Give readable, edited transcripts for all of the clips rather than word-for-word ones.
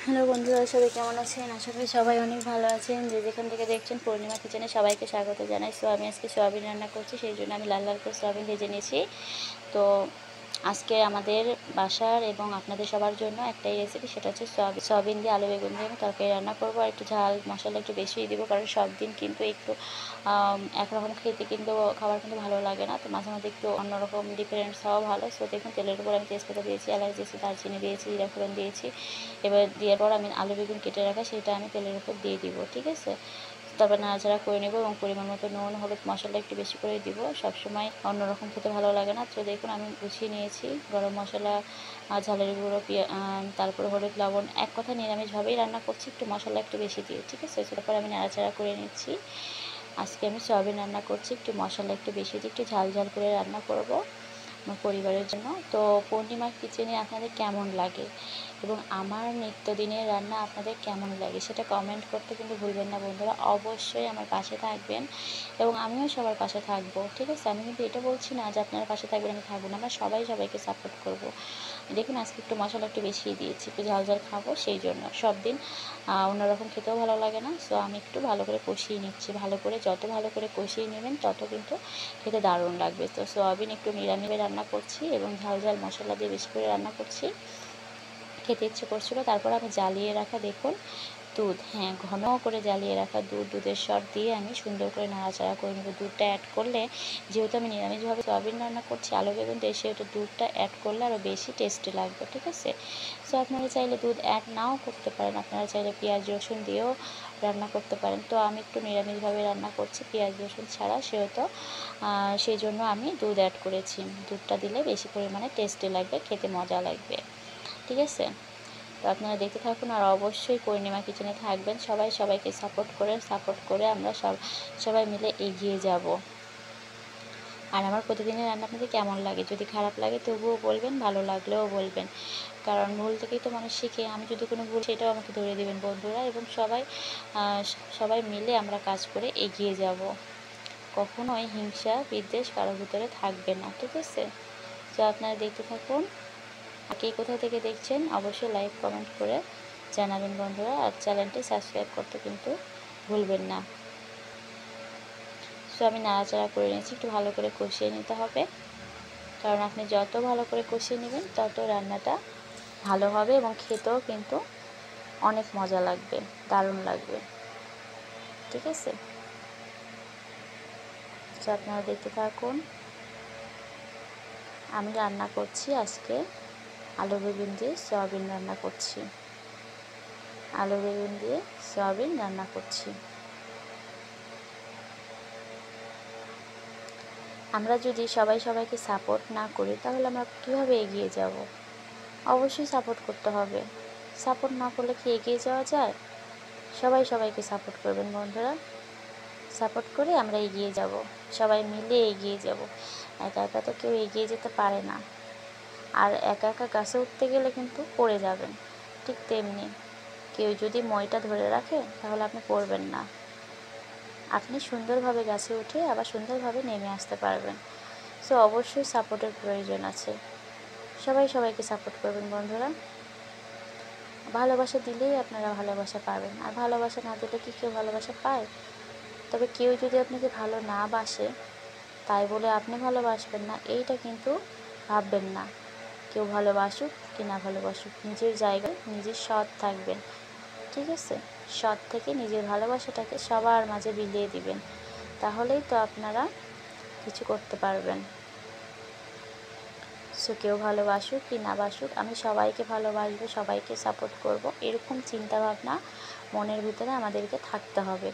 Hello বন্ধুরা, সবাই কেমন আছেন? আশা করি সবাই অনেক ভালো আছেন। যে যেখান থেকে দেখছেন পূর্ণিমা কিচেনে সবাইকে স্বাগত জানাই। সো আমি আজকে সোয়াবিন রান্না করছি, সেই জন্য আমি লাল লাল করে সোয়াবিন ভেজে নিয়েছি। তো আজকে আমাদের বাসার এবং আপনাদের সবার জন্য একটাই রেসিপি, সেটা হচ্ছে সোয়াবিন দিয়ে আলু বেগুন দিয়ে আমি তরকারি রান্না করবো। আর একটু ঝাল মশলা একটু বেশিই দিব, কারণ সব দিন কিন্তু একটু একরকম খেতে কিন্তু খাবার কিন্তু ভালো লাগে না। তো মাঝে মাঝে একটু অন্যরকম ডিফারেন্স হওয়া ভালো। সো দেখুন, তেলের উপর আমি তেজপাতা দিয়েছি, এলাচ দিয়েছি, দারচিনি দিয়েছি, জিরা ফোড়ন দিয়েছি। এবার দেওয়ার পর আমি আলু বেগুন কেটে রাখা সেটা আমি তেলের উপর দিয়ে দিব, ঠিক আছে। তারপর নাড়াচাড়া করে নেব এবং পরিমাণ মতো নুন হলুদ মশলা একটু বেশি করে দিব। সবসময় অন্যরকম খেতে ভালো লাগে না। তো দেখুন, আমি গুছিয়ে নিয়েছি গরম মশলা, ঝালের গুঁড়ো, তারপরে হলুদ লবণ, এক কথা নিরামিষভাবেই রান্না করছি, একটু মশলা একটু বেশি দিয়ে, ঠিক আছে। তারপর আমি নাড়াচাড়া করে নিচ্ছি। আজকে আমি সয়াবিন রান্না করছি, একটু মশলা একটু বেশি দিয়ে একটু ঝাল ঝাল করে রান্না করব আমার পরিবারের জন্য। তো পূর্ণিমার কিচেনে আপনাদের কেমন লাগে এবং আমার নিত্যদিনের রান্না আপনাদের কেমন লাগে সেটা কমেন্ট করতে কিন্তু ভুলবেন না বন্ধুরা। অবশ্যই আমার পাশে থাকবেন এবং আমিও সবার পাশে থাকবো, ঠিক আছে। আমি কিন্তু এটা বলছি না যে আপনারা পাশে থাকবেন আমি থাকবো না, আমরা সবাই সবাইকে সাপোর্ট করব। দেখুন, আজকে একটু মশলা একটু বেশি দিয়েছি, একটু ঝাল ঝাল খাবো সেই জন্য। সব দিন অন্যরকম খেতেও ভালো লাগে না। সো আমি একটু ভালো করে কষিয়ে নিচ্ছি। ভালো করে যত ভালো করে কষিয়ে নেবেন তত কিন্তু খেতে দারুণ লাগবে। তো সোয়াবিন একটু নিরামিষে রান্না করছি এবং ঝাল ঝাল মশলা দিয়ে বেশি করে রান্না করছি, খেতে ইচ্ছে করছিলো। তারপর আমি জ্বালিয়ে রাখা দেখুন দুধ, হ্যাঁ ঘন করে জ্বালিয়ে রাখা দুধের সর দিয়ে আমি সুন্দর করে নাড়াচাড়া করে নেব। দুধটা অ্যাড করলে, যেহেতু আমি নিরামিষভাবে সয়াবিন রান্না করছি আলু বেগুন দিয়ে, সেহেতু দুধটা অ্যাড করলে আরও বেশি টেস্টি লাগবে, ঠিক আছে। সো আপনারা চাইলে দুধ অ্যাড নাও করতে পারেন, আপনারা চাইলে পেঁয়াজ রসুন দিয়েও রান্না করতে পারেন। তো আমি একটু নিরামিষভাবে রান্না করছি পেঁয়াজ রসুন ছাড়া, সেহেতু সেই জন্য আমি দুধ অ্যাড করেছি। দুধটা দিলে বেশি পরিমাণে টেস্টি লাগবে, খেতে মজা লাগবে, ঠিক আছে। তো আপনারা দেখতে থাকুন আর অবশ্যই পূর্ণিমা কিচেনে থাকবেন। সবাই সবাইকে সাপোর্ট করে আমরা সবাই মিলে এগিয়ে যাব। আর আমার প্রতিদিনের রান্না আপনাদের কেমন লাগে, যদি খারাপ লাগে তবুও বলবেন, ভালো লাগলেও বলবেন, কারণ ভুল থেকেই তো মানুষ শিখে। আমি যদি কোনো ভুল সেটাও আমাকে ধরে দেবেন বন্ধুরা, এবং সবাই মিলে আমরা কাজ করে এগিয়ে যাব। কখনোই হিংসা বিদ্বেষ কারোর ভিতরে থাকবে না, ঠিক আছে। তো আপনারা দেখতে থাকুন। কে কোথা থেকে দেখছেন অবশ্যই লাইক কমেন্ট করে জানাবেন বন্ধুরা, আর চ্যানেলটি সাবস্ক্রাইব করতে কিন্তু ভুলবেন না। সো আমি নাড়াচাড়া করে নিয়েছি, একটু ভালো করে কষিয়ে নিতে হবে, কারণ আপনি যত ভালো করে কষিয়ে নেবেন তত রান্নাটা ভালো হবে এবং খেতেও কিন্তু অনেক মজা লাগবে, দারুণ লাগবে, ঠিক আছে। সো আপনারা দেখতে থাকুন। আমি রান্না করছি আজকে আলু বেগুন দিয়ে সয়াবিন রান্না করছি, আলু বেগুন দিয়ে সয়াবিন রান্না করছি। আমরা যদি সবাই সবাইকে সাপোর্ট না করি তাহলে আমরা কীভাবে এগিয়ে যাব? অবশ্যই সাপোর্ট করতে হবে। সাপোর্ট না করলে কি এগিয়ে যাওয়া যায়? সবাই সবাইকে সাপোর্ট করবেন বন্ধুরা। সাপোর্ট করে আমরা এগিয়ে যাব, সবাই মিলে এগিয়ে যাব। একা একা তো কেউ এগিয়ে যেতে পারে না, আর একা একা গাছে উঠতে গেলে কিন্তু পড়ে যাবেন। ঠিক তেমনি কেউ যদি মইটা ধরে রাখে তাহলে আপনি পড়বেন না, আপনি সুন্দরভাবে গাছে উঠে আবার সুন্দরভাবে নেমে আসতে পারবেন। সো অবশ্যই সাপোর্টের প্রয়োজন আছে। সবাই সবাইকে সাপোর্ট করবেন বন্ধুরা। ভালোবাসা দিলেই আপনারা ভালোবাসা পাবেন, আর ভালোবাসা না দিলে কি কেউ ভালোবাসা পায়? তবে কেউ যদি আপনাকে ভালো না বাসে তাই বলে আপনি ভালোবাসবেন না এইটা কিন্তু ভাববেন না। কেউ ভালোবাসুক কি না ভালোবাসুক, নিজের জায়গায় নিজের সৎ থাকবেন, ঠিক আছে। সৎ থেকে নিজের ভালোবাসাটাকে সবার মাঝে বিলিয়ে দিবেন, তাহলেই তো আপনারা কিছু করতে পারবেন। সো কেউ ভালোবাসুক কি না বাসুক, আমি সবাইকে ভালোবাসবো, সবাইকে সাপোর্ট করব, এরকম চিন্তাভাবনা মনের ভিতরে আমাদেরকে থাকতে হবে,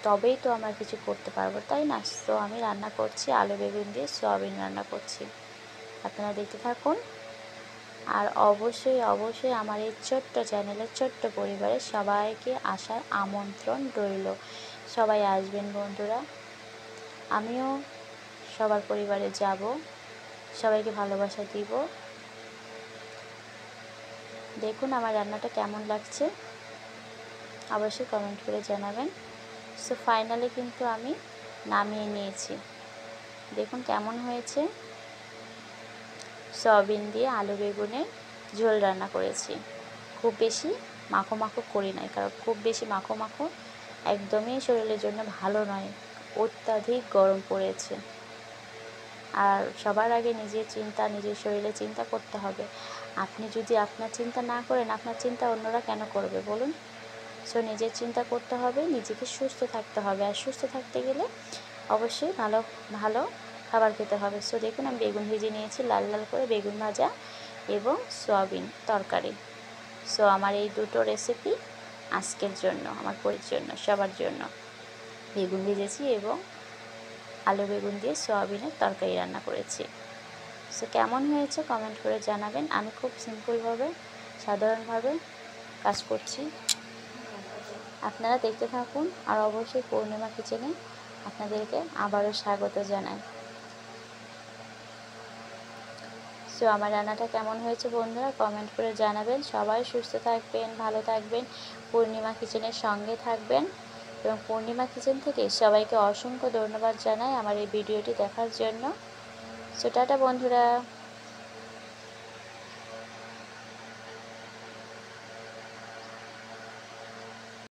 তবেই তো আমরা কিছু করতে পারবো, তাই না। তো আমি রান্না করছি আলু বেগুন দিয়ে সয়াবিন রান্না করছি, আপনারা দেখতে থাকুন। আর অবশ্যই অবশ্যই আমার এই ছোট্ট চ্যানেলের ছোট্ট পরিবারে সবাইকে আসার আমন্ত্রণ রইল। সবাই আসবেন বন্ধুরা, আমিও সবার পরিবারে যাব, সবাইকে ভালোবাসা দিব। দেখুন আমার রান্নাটা কেমন লাগছে অবশ্যই কমেন্ট করে জানাবেন। সো ফাইনালি কিন্তু আমি নামিয়ে নিয়েছি, দেখুন কেমন হয়েছে। সয়াবিন দিয়ে আলু বেগুনের ঝোল রান্না করেছি, খুব বেশি মাখো মাখো করি নাই, কারণ খুব বেশি মাখো মাখো একদমই শরীরের জন্য ভালো নয়, অত্যাধিক গরম পড়েছে। আর সবার আগে নিজের চিন্তা, নিজের শরীরে চিন্তা করতে হবে। আপনি যদি আপনার চিন্তা না করেন, আপনার চিন্তা অন্যরা কেন করবে বলুন? সো নিজের চিন্তা করতে হবে, নিজেকে সুস্থ থাকতে হবে। আর সুস্থ থাকতে গেলে অবশ্যই ভালো ভালো খাবার খেতে হবে। সো দেখুন আমি বেগুন ভেজে নিয়েছি, লাল লাল করে বেগুন ভাজা এবং সয়াবিন তরকারি। সো আমার এই দুটো রেসিপি আজকের জন্য, আমার পরির জন্য, সবার জন্য। বেগুন ভেজেছি এবং আলু বেগুন দিয়ে সয়াবিনের তরকারি রান্না করেছি। সো কেমন হয়েছে কমেন্ট করে জানাবেন। আমি খুব সিম্পলভাবে, সাধারণভাবে কাজ করছি, আপনারা দেখতে থাকুন। আর অবশ্যই পূর্ণিমা কিচেনে আপনাদেরকে আবারও স্বাগত জানাই। সো আমার রান্নাটা কেমন হয়েছে বন্ধুরা কমেন্ট করে জানাবেন। সবাই সুস্থ থাকবেন, ভালো থাকবেন, পূর্ণিমা কিচেনের সঙ্গে থাকবেন। এবং পূর্ণিমা কিচেন থেকে সবাইকে অসংখ্য ধন্যবাদ জানাই আমার এই ভিডিওটি দেখার জন্য। সো টাটা বন্ধুরা।